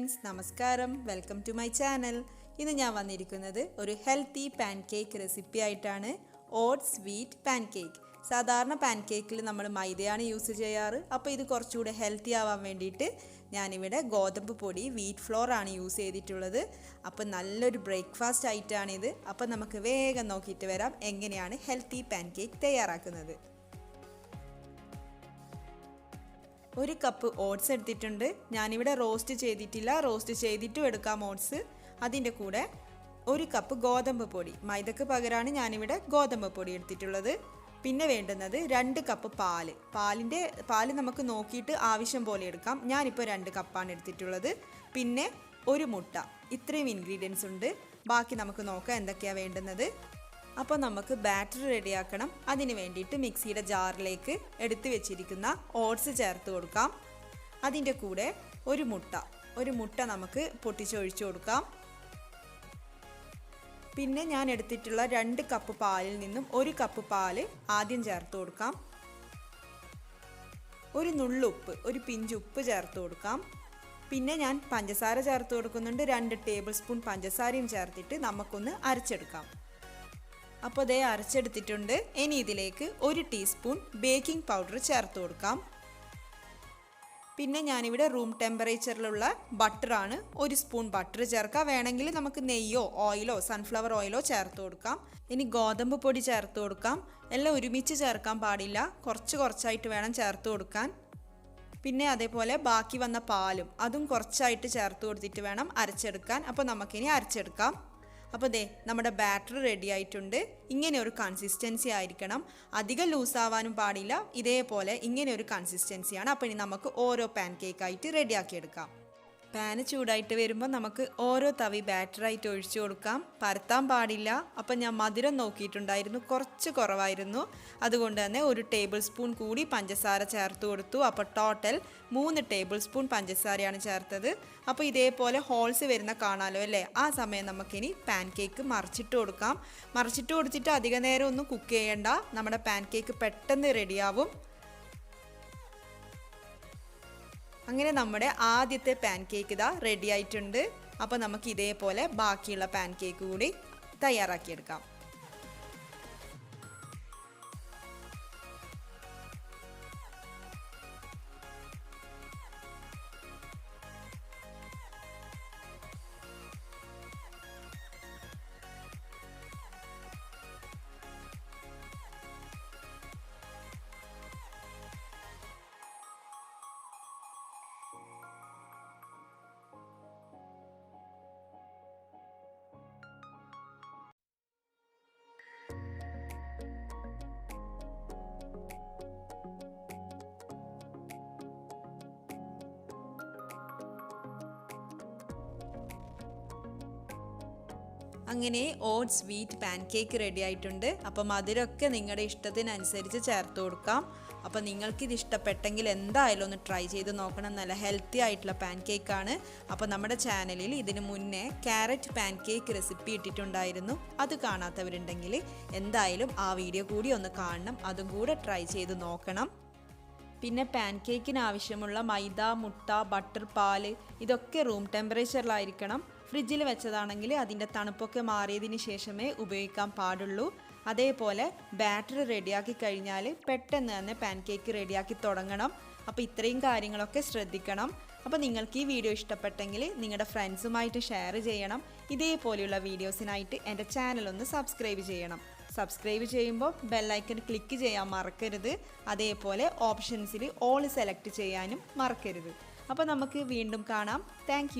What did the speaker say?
Friends, നമസ്കാരം. Welcome to my channel. ഇന്ന് ഞാൻ വന്നിരിക്കുന്നത് ഒരു ഹെൽത്തി പാൻകേക്ക് റെസിപ്പി ആയിട്ടാണ്. Oats wheat pancake. സാധാരണ പാൻകേക്കിൽ നമ്മൾ മൈദയാണ് യൂസ് ചെയ്യാറ്. അപ്പോൾ ഇത് കുറച്ചുകൂടെ ഹെൽത്തി ആവാൻ വേണ്ടിയിട്ട് ഞാനിവിടെ ഗോതമ്പ് പൊടി വീറ്റ് ഫ്ലോർ ആണ് യൂസ് ചെയ്തിട്ടുള്ളത്. അപ്പോൾ നല്ലൊരു ബ്രേക്ക്ഫാസ്റ്റ് ആയിട്ടാണിത്. അപ്പോൾ നമുക്ക് വേഗം നോക്കിയിട്ട് വരാം എങ്ങനെയാണ് ഹെൽത്തി പാൻകേക്ക് തയ്യാറാക്കുന്നത്. ഒരു കപ്പ് ഓട്സ് എടുത്തിട്ടുണ്ട്. ഞാനിവിടെ റോസ്റ്റ് ചെയ്തിട്ടില്ല, റോസ്റ്റ് ചെയ്തിട്ടും എടുക്കാം ഓട്സ്. അതിൻ്റെ കൂടെ ഒരു കപ്പ് ഗോതമ്പ് പൊടി, മൈദക്ക് പകരമാണ് ഞാനിവിടെ ഗോതമ്പ് പൊടി എടുത്തിട്ടുള്ളത്. പിന്നെ വേണ്ടുന്നത് 2 കപ്പ് പാല് നമുക്ക് നോക്കിയിട്ട് ആവശ്യം പോലെ എടുക്കാം. ഞാനിപ്പോൾ 2 കപ്പാണ് എടുത്തിട്ടുള്ളത്. പിന്നെ ഒരു മുട്ട. ഇത്രയും ഇൻഗ്രീഡിയൻസ് ഉണ്ട്. ബാക്കി നമുക്ക് നോക്കാം എന്തൊക്കെയാണ് വേണ്ടുന്നത്. അപ്പോൾ നമുക്ക് ബാറ്റർ റെഡിയാക്കണം. അതിന് വേണ്ടിയിട്ട് മിക്സിയുടെ ജാറിലേക്ക് എടുത്തു വെച്ചിരിക്കുന്ന ഓട്സ് ചേർത്ത് കൊടുക്കാം. അതിൻ്റെ കൂടെ ഒരു മുട്ട നമുക്ക് പൊട്ടിച്ചൊഴിച്ചു കൊടുക്കാം. പിന്നെ ഞാൻ എടുത്തിട്ടുള്ള 2 കപ്പ് പാലിൽ നിന്നും 1 കപ്പ് പാല് ആദ്യം ചേർത്ത് കൊടുക്കാം. ഒരു നുള്ളുപ്പ്, ഒരു പിഞ്ച് ഉപ്പ് ചേർത്ത് കൊടുക്കാം. പിന്നെ ഞാൻ പഞ്ചസാര ചേർത്ത് കൊടുക്കുന്നുണ്ട്. 2 ടേബിൾ സ്പൂൺ പഞ്ചസാരയും ചേർത്തിട്ട് നമുക്കൊന്ന് അരച്ചെടുക്കാം. അപ്പോൾ ദേ അരച്ചെടുത്തിട്ടുണ്ട്. ഇനി ഇതിലേക്ക് 1 ടീസ്പൂൺ ബേക്കിംഗ് പൗഡർ ചേർത്ത് കൊടുക്കാം. പിന്നെ ഞാനിവിടെ റൂം ടെമ്പറേച്ചറിലുള്ള ബട്ടറാണ്, 1 സ്പൂൺ ബട്ടർ ചേർക്കാം. വേണമെങ്കിൽ നമുക്ക് നെയ്യോ ഓയിലോ സൺഫ്ലവർ ഓയിലോ ചേർത്ത് കൊടുക്കാം. ഇനി ഗോതമ്പ് പൊടി ചേർത്ത് കൊടുക്കാം. എല്ലാം ഒരുമിച്ച് ചേർക്കാൻ പാടില്ല, കുറച്ചായിട്ട് വേണം ചേർത്ത് കൊടുക്കാൻ. പിന്നെ അതേപോലെ ബാക്കി വന്ന പാലും അതും കുറച്ചായിട്ട് ചേർത്ത് കൊടുത്തിട്ട് വേണം അരച്ചെടുക്കാൻ. അപ്പോൾ നമുക്കിനി അരച്ചെടുക്കാം. അപ്പോൾ ദേ നമ്മുടെ ബാറ്റർ റെഡി ആയിട്ടുണ്ട്. ഇങ്ങനെ ഒരു കൺസിസ്റ്റൻസി ആയിരിക്കണം, അധികം ലൂസാവാനും പാടില്ല. ഇതേപോലെ ഇങ്ങനെ ഒരു കൺസിസ്റ്റൻസിയാണ്. അപ്പോൾ ഇനി നമുക്ക് ഓരോ പാൻ കേക്കായിട്ട് റെഡിയാക്കിയെടുക്കാം. പാന് ചൂടായിട്ട് വരുമ്പോൾ നമുക്ക് ഓരോ തവി ബാറ്ററായിട്ട് ഒഴിച്ചു കൊടുക്കാം. പരത്താൻ പാടില്ല. അപ്പം ഞാൻ മധുരം നോക്കിയിട്ടുണ്ടായിരുന്നു, കുറച്ച് കുറവായിരുന്നു. അതുകൊണ്ട് തന്നെ 1 ടേബിൾ സ്പൂൺ കൂടി പഞ്ചസാര ചേർത്ത് കൊടുത്തു. അപ്പോൾ ടോട്ടൽ 3 ടേബിൾ സ്പൂൺ പഞ്ചസാരയാണ് ചേർത്തത്. അപ്പോൾ ഇതേപോലെ ഹോൾസ് വരുന്ന കാണാമല്ലോ അല്ലേ? ആ സമയം നമുക്കിനി പാൻ കേക്ക് മറിച്ചിട്ട് കൊടുക്കാം. മറിച്ചിട്ട് കൊടുത്തിട്ട് അധിക നേരം ഒന്നും കുക്ക് ചെയ്യേണ്ട, നമ്മുടെ പാൻ കേക്ക് പെട്ടെന്ന് റെഡിയാവും. അങ്ങനെ നമ്മുടെ ആദ്യത്തെ പാൻ കേക്ക് ഇതാ റെഡി ആയിട്ടുണ്ട്. അപ്പോൾ നമുക്ക് ഇതേപോലെ ബാക്കിയുള്ള പാൻ കേക്ക് കൂടി തയ്യാറാക്കിയെടുക്കാം. അങ്ങനെ ഓട്സ് വീറ്റ് പാൻകേക്ക് റെഡി ആയിട്ടുണ്ട്. അപ്പോൾ മധുരമൊക്കെ നിങ്ങളുടെ ഇഷ്ടത്തിനനുസരിച്ച് ചേർത്ത് കൊടുക്കാം. അപ്പോൾ നിങ്ങൾക്കിത് ഇഷ്ടപ്പെട്ടെങ്കിൽ എന്തായാലും ഒന്ന് ട്രൈ ചെയ്ത് നോക്കണം. നല്ല ഹെൽത്തി ആയിട്ടുള്ള പാൻകേക്കാണ്. അപ്പോൾ നമ്മുടെ ചാനലിൽ ഇതിന് മുന്നേ ക്യാരറ്റ് പാൻകേക്ക് റെസിപ്പി ഇട്ടിട്ടുണ്ടായിരുന്നു. അത് കാണാത്തവരുണ്ടെങ്കിൽ എന്തായാലും ആ വീഡിയോ കൂടി ഒന്ന് കാണണം, അതും കൂടെ ട്രൈ ചെയ്ത് നോക്കണം. പിന്നെ പാൻകേക്കിന് ആവശ്യമുള്ള മൈദ, മുട്ട, ബട്ടർ, പാല് ഇതൊക്കെ റൂം ടെമ്പറേച്ചറിലായിരിക്കണം. ഫ്രിഡ്ജിൽ വെച്ചതാണെങ്കിൽ അതിൻ്റെ തണുപ്പൊക്കെ മാറിയതിന് ശേഷമേ ഉപയോഗിക്കാൻ പാടുള്ളൂ. അതേപോലെ ബാറ്റർ റെഡിയാക്കി കഴിഞ്ഞാൽ പെട്ടെന്ന് തന്നെ പാൻകേക്ക് റെഡിയാക്കി തുടങ്ങണം. അപ്പോൾ ഇത്രയും കാര്യങ്ങളൊക്കെ ശ്രദ്ധിക്കണം. അപ്പോൾ നിങ്ങൾക്ക് ഈ വീഡിയോ ഇഷ്ടപ്പെട്ടെങ്കിൽ നിങ്ങളുടെ ഫ്രണ്ട്സുമായിട്ട് ഷെയർ ചെയ്യണം. ഇതേപോലെയുള്ള വീഡിയോസിനായിട്ട് എൻ്റെ ചാനലൊന്ന് സബ്സ്ക്രൈബ് ചെയ്യണം. സബ്സ്ക്രൈബ് ചെയ്യുമ്പോൾ ബെല്ലൈക്കൺ ക്ലിക്ക് ചെയ്യാൻ മറക്കരുത്. അതേപോലെ ഓപ്ഷൻസിൽ ഓൾ സെലക്ട് ചെയ്യാനും മറക്കരുത്. അപ്പോൾ നമുക്ക് വീണ്ടും കാണാം. താങ്ക്